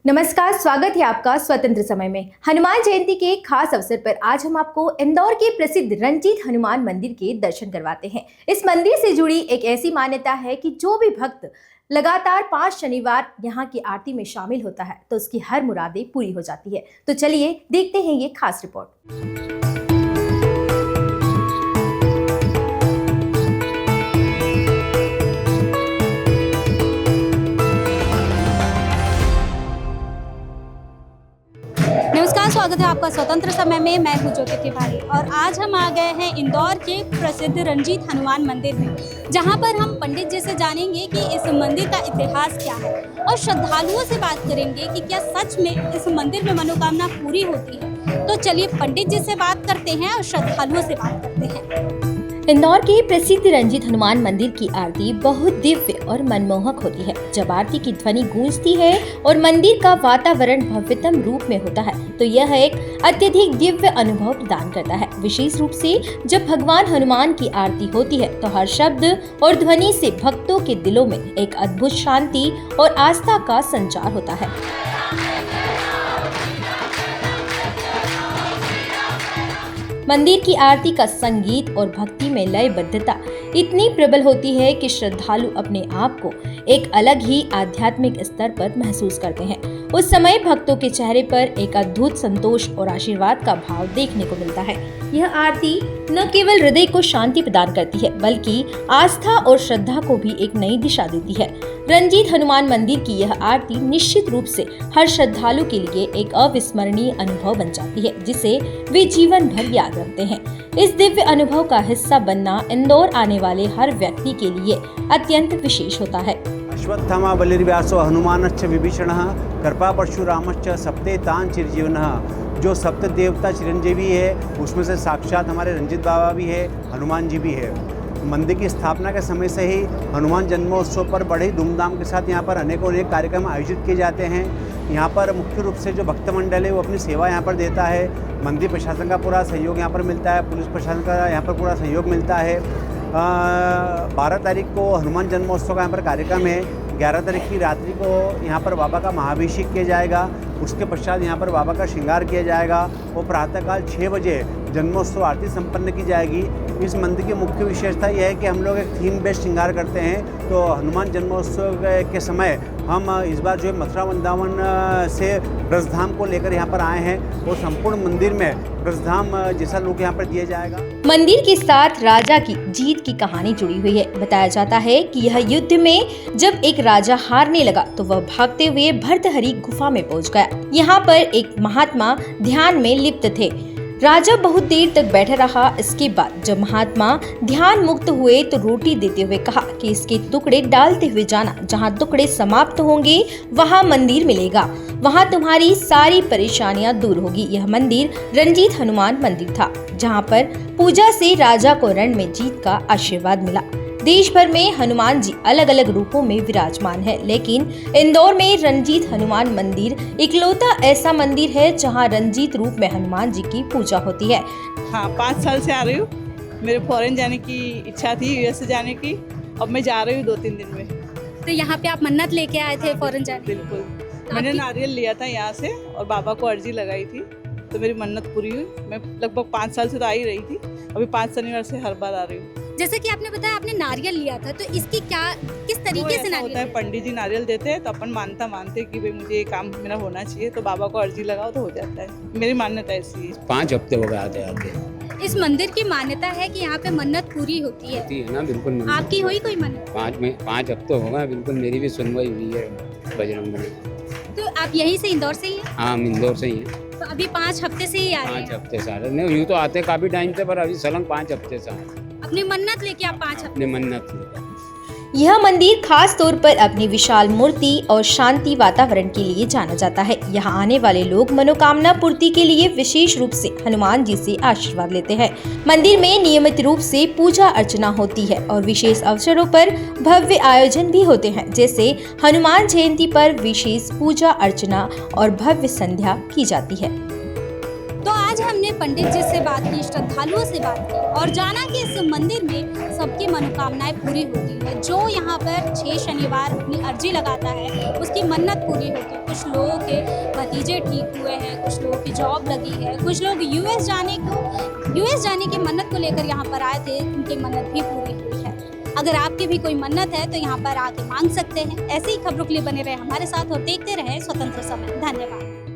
नमस्कार, स्वागत है आपका स्वतंत्र समय में। हनुमान जयंती के खास अवसर पर आज हम आपको इंदौर के प्रसिद्ध रंजीत हनुमान मंदिर के दर्शन करवाते हैं। इस मंदिर से जुड़ी एक ऐसी मान्यता है कि जो भी भक्त लगातार 5 शनिवार यहाँ की आरती में शामिल होता है तो उसकी हर मुरादें पूरी हो जाती है। तो चलिए देखते हैं ये खास रिपोर्ट। नमस्कार, स्वागत है आपका स्वतंत्र समय में। मैं हूं ज्योति तिवारी और आज हम आ गए हैं इंदौर के प्रसिद्ध रंजीत हनुमान मंदिर में, जहां पर हम पंडित जी से जानेंगे कि इस मंदिर का इतिहास क्या है और श्रद्धालुओं से बात करेंगे कि क्या सच में इस मंदिर में मनोकामना पूरी होती है। तो चलिए पंडित जी से बात करते हैं और श्रद्धालुओं से बात करते हैं। इंदौर के प्रसिद्ध रंजीत हनुमान मंदिर की आरती बहुत दिव्य और मनमोहक होती है। जब आरती की ध्वनि गूंजती है और मंदिर का वातावरण भव्यतम रूप में होता है तो यह एक अत्यधिक दिव्य अनुभव प्रदान करता है। विशेष रूप से जब भगवान हनुमान की आरती होती है तो हर शब्द और ध्वनि से भक्तों के दिलों में एक अद्भुत शांति और आस्था का संचार होता है। मंदिर की आरती का संगीत और भक्ति में लयबद्धता इतनी प्रबल होती है कि श्रद्धालु अपने आप को एक अलग ही आध्यात्मिक स्तर पर महसूस करते हैं। उस समय भक्तों के चेहरे पर एक अद्भुत संतोष और आशीर्वाद का भाव देखने को मिलता है। यह आरती न केवल हृदय को शांति प्रदान करती है बल्कि आस्था और श्रद्धा को भी एक नई दिशा देती है। रंजीत हनुमान मंदिर की यह आरती निश्चित रूप से हर श्रद्धालु के लिए एक अविस्मरणीय अनुभव बन जाती है, जिसे वे जीवन भर याद रखते हैं। इस दिव्य अनुभव का हिस्सा बनना इंदौर आने वाले हर व्यक्ति के लिए अत्यंत विशेष होता है। अश्वत्थामा बलिर्व्यासो हनुमानश्च विभीषणः कृपा परशुरामश्च सप्ते तान चिरजीवनः। जो सप्त देवता चिरंजीवी है उसमें से साक्षात हमारे रंजीत बाबा भी है, हनुमान जी भी है। मंदिर की स्थापना के समय से ही हनुमान जन्मोत्सव पर बड़े धूमधाम के साथ यहाँ पर अनेकों कार्यक्रम आयोजित किए जाते हैं। यहाँ पर मुख्य रूप से जो भक्त मंडल है वो अपनी सेवा यहाँ पर देता है। मंदिर प्रशासन का पूरा सहयोग यहाँ पर मिलता है, पुलिस प्रशासन का यहाँ पर पूरा सहयोग मिलता है। 12 तारीख को हनुमान जन्मोत्सव का यहाँ पर कार्यक्रम है। 11 तारीख की रात्रि को यहाँ पर बाबा का महाभिषेक किया जाएगा। उसके पश्चात यहाँ पर बाबा का श्रृंगार किया जाएगा और प्रातःकाल 6 बजे जन्मोत्सव आरती संपन्न की जाएगी। इस मंदिर की मुख्य विशेषता यह है कि हम लोग एक थीम बेस्ड श्रृंगार करते हैं। तो हनुमान जन्मोत्सव के समय हम इस बार जो है मथुरा वृंदावन से ब्रजधाम को लेकर यहाँ पर आए हैं और संपूर्ण मंदिर में ब्रजधाम जैसा लुक यहाँ पर दिया जाएगा। मंदिर के साथ राजा की जीत की कहानी जुड़ी हुई है। बताया जाता है कि यह युद्ध में जब एक राजा हारने लगा तो वह भागते हुए भर्तहरि गुफा में पहुंच गया। यहाँ पर एक महात्मा ध्यान में लिप्त थे। राजा बहुत देर तक बैठा रहा। इसके बाद जब महात्मा ध्यान मुक्त हुए तो रोटी देते हुए कहा कि इसके टुकड़े डालते हुए जाना, जहाँ टुकड़े समाप्त होंगे वहाँ मंदिर मिलेगा, वहाँ तुम्हारी सारी परेशानियां दूर होगी। यह मंदिर रंजीत हनुमान मंदिर था, जहाँ पर पूजा से राजा को रण में जीत का आशीर्वाद मिला। देश भर में हनुमान जी अलग अलग रूपों में विराजमान है, लेकिन इंदौर में रंजीत हनुमान मंदिर इकलौता ऐसा मंदिर है जहां रंजीत रूप में हनुमान जी की पूजा होती है। हाँ, 5 साल से आ रही हूँ। मेरे फॉरेन जाने की इच्छा थी, यूएस जाने की। अब मैं जा रही हूँ 2-3 दिन में। तो यहाँ पे आप मन्नत लेके आए थे फॉरेन जाने? बिल्कुल, मैंने नारियल लिया था यहाँ से और बाबा को अर्जी लगाई थी तो मेरी मन्नत पूरी हुई। मैं लगभग 5 साल से तो आ ही रही थी, अभी 5 शनिवार से हर बार आ रही हूँ। जैसे कि आपने बताया आपने नारियल लिया था, तो इसकी किस तरीके से नारियल होता है? पंडित जी नारियल देते हैं तो अपन मानते कि भाई मुझे ये काम मेरा होना चाहिए, तो बाबा को अर्जी लगाओ तो हो जाता है। मेरी मान्यता ऐसी है। 5 हफ्ते हो गए आते। इस मंदिर की मान्यता है कि यहाँ पे मन्नत पूरी होती है ना? बिल्कुल। आपकी हुई कोई मन्नत? 5 हफ्ते हो गए, बिल्कुल मेरी भी सुनवाई हुई है बजरंग बली। तो आप यहीं से इंदौर से ही हैं? हाँ, हम इंदौर से ही हैं। तो अभी 5 हफ्ते से ही आ रहे हैं? 5 हफ्ते से आ रहे हैं। यूँ तो आते काफी टाइम से, पर अभी सलंग 5 हफ्ते से आए। अपनी मन्नत लेके आप 5 हफ्ते? अपनी मन्नत लेकर। यह मंदिर खास तौर पर अपनी विशाल मूर्ति और शांति वातावरण के लिए जाना जाता है। यहाँ आने वाले लोग मनोकामना पूर्ति के लिए विशेष रूप से हनुमान जी से आशीर्वाद लेते हैं। मंदिर में नियमित रूप से पूजा अर्चना होती है और विशेष अवसरों पर भव्य आयोजन भी होते हैं, जैसे हनुमान जयंती पर विशेष पूजा अर्चना और भव्य संध्या की जाती है। तो आज हमने पंडित जी से बात की, श्रद्धालुओं से बात की और जाना कि इस मंदिर में सबकी मनोकामनाएं पूरी होती है। जो यहाँ पर 6 शनिवार अपनी अर्जी लगाता है उसकी मन्नत पूरी होती है। कुछ लोगों के भतीजे ठीक हुए हैं, कुछ लोगों की जॉब लगी है, कुछ लोग यूएस जाने की मन्नत को लेकर यहाँ पर आए थे, उनकी मन्नत भी पूरी हुई है। अगर आपकी भी कोई मन्नत है तो यहाँ पर आके मांग सकते हैं। ऐसी ही खबरों के लिए बने रहे हमारे साथ और देखते रहे स्वतंत्र समय। धन्यवाद।